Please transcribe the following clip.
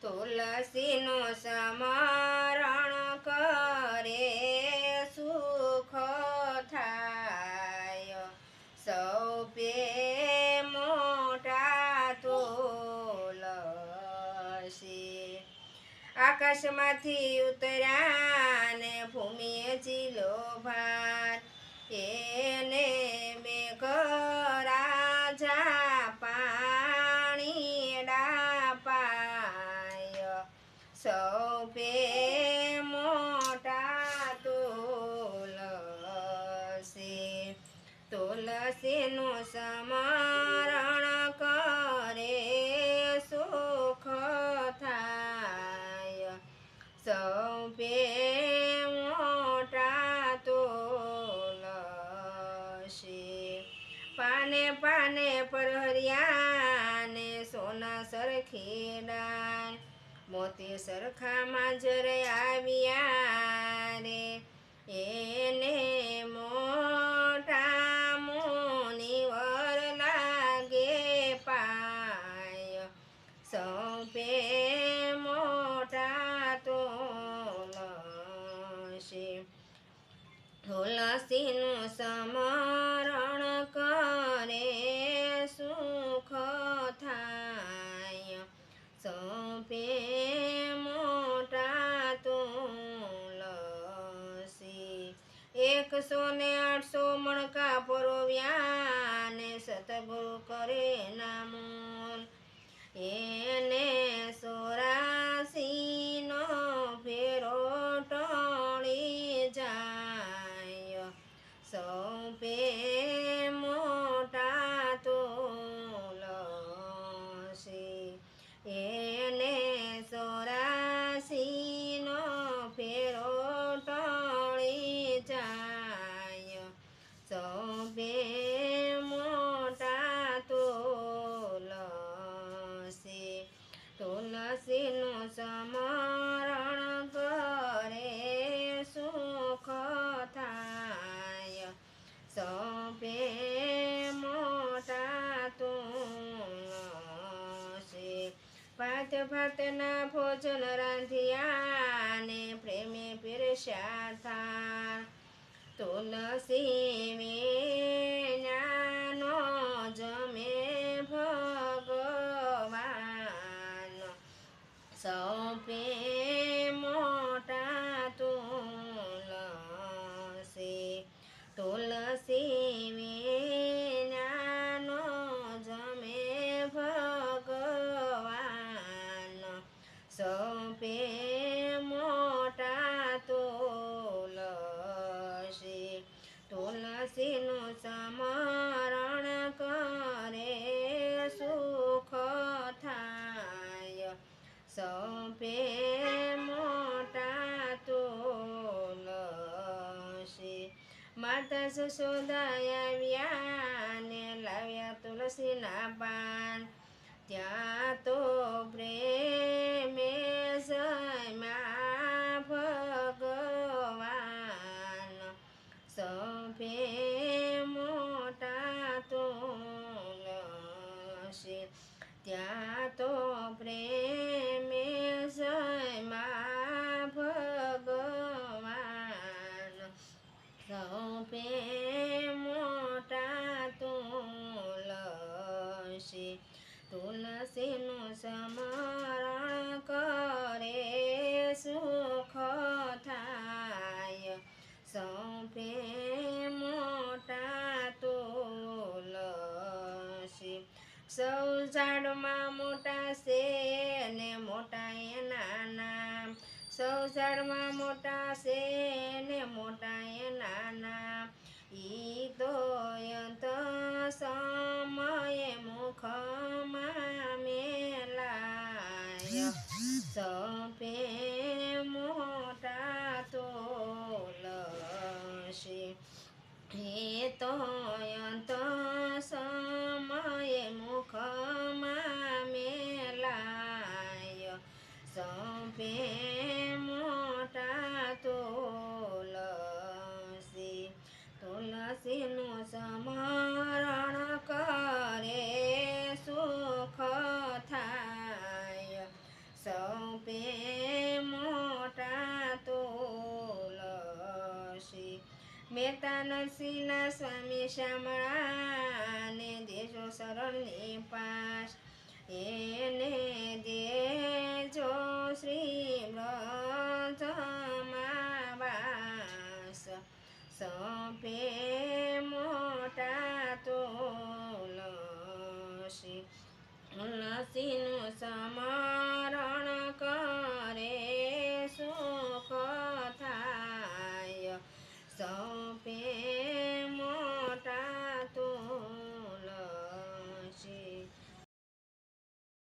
તુલસીનું સ્મરણ કરે સુખ થાય, સૌપે મોટા તુલસી। આકાશમાંથી ઉતર્યા ને ભૂમિએ જીલો ભાર, એને મેઘરાજા પાણીડા પાય, સૌપે મોટા તુલસી। તુલસીનું સ્મરણ કરે સુખ થાય, સૌપે મોટા તુલસી। પાને પાને પરહરિયા ને સોના સરખી ડાળ, મોતી સરખા માંજર આવ્યા રે, એને મોટા મુનિવર લાગે પાય, સૌપે મોટા તુલસી। તુલસીનું સ્મરણ કરે સુખ થાય, સૌપે મોટા તુલસી। 108 મણકા પરોવ્યા ને સતગુરુ કરે નામોલ, એને 84 નો ફેરો ટળી જાય, સૌપે મોટા તુલસી। એને 84 નો ફેરો ટળી જાય, સૌપે મોટા તુલસી। તુલસીનું સ્મરણ કરે સુખ થાય, સૌપે મોટા તુલસી। ભાત ભાતના ભોજન રાંધ્યા ને પ્રેમે પીરસ્યા થાળ, તુલસી વિનાનો જમે ભગવાન, સૌપે મોટા તુલસી। તુલસી વિનાનો જમે ભગવાન, સૌપે મોટા તુલસી। તુલસીનું સ્મરણ કરે સુખ થાય, સૌપે મોટા તુલસી। માતા જશોદા આવ્યા ને લાવ્યા તુલસીના પાન, ત્યાં તો પ્રેમે જયમાં ભગવાન, સૌપે મોટા તુલસી। ત્યાં તો પ્રેમે જયમાં ભગવાન, સૌપે મોટા તુલસી। તુલસીનું સ્મરણ કરે સુખ થાય, સૌપે મોટા તુલસી। સૌ ઝાડમાં મોટા છે ને મોટા એના નામ, સૌ ઝાડમાં મોટા છે ને મોટા એના નામ, ઈ તો અંત સમયે મુખમાં મેલાય, સૌપે મોટા તુલસી। એ તો અંત સમયે મુખમાં મેલાય, સૌપે મોટા તુલસી। તુલસીનું સ્મરણ કરે સુખ થાય, સૌ નરસિંહના સ્વામી શામળાને દેજો શરણની પાસ એને દેજો શ્રી વ્રજમાં વાસ સપે મોટા તુલસી તુલસીનું સમા